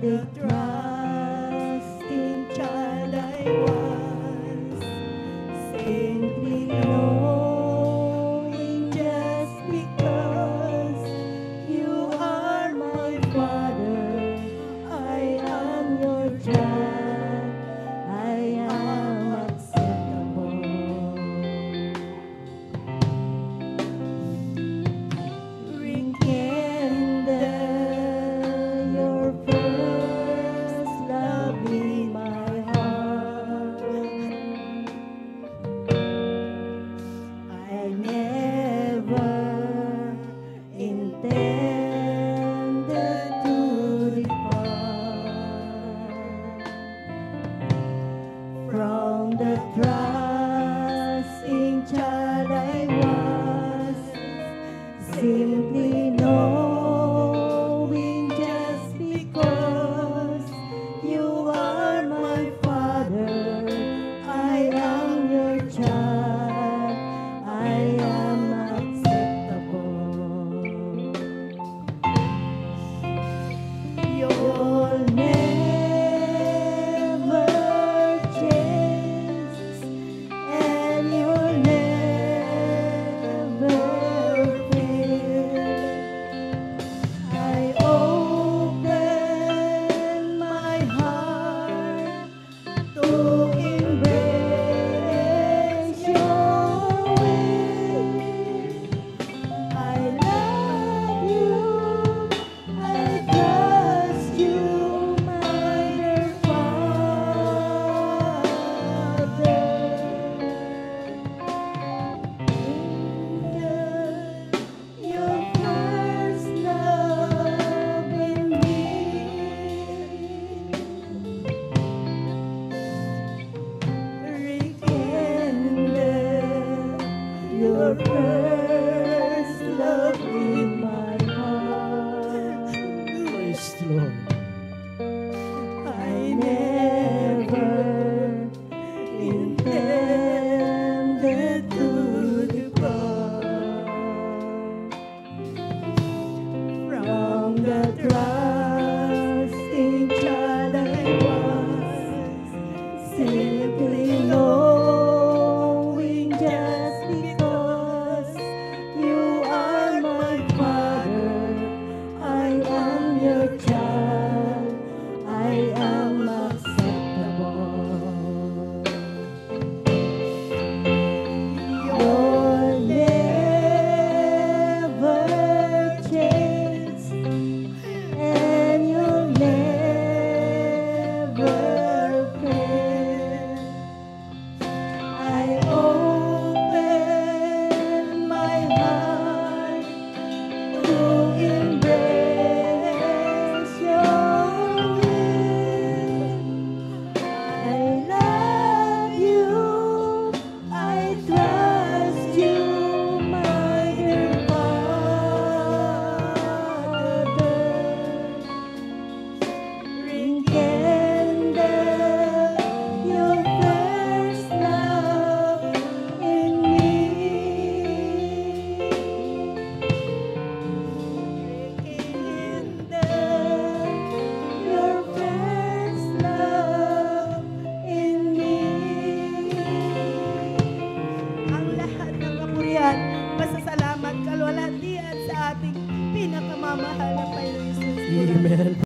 the trusting child I was, simply knowing just because you are my Father, I am your child, I am acceptable. Rekindle your first love in my heart. I never intended to depart from the trusting child I was, simply knowing just because you are my Father, I am your child, I am acceptable. You'll never change, and you'll never fail. I open my heart to embrace your will. I love you, I trust you, my dear Father. Your first love in me. Rekindle your first love in my heart. Praise the Lord. I never intended to depart from the trusting child I was, simply knowing just because you are my Father, I am your child.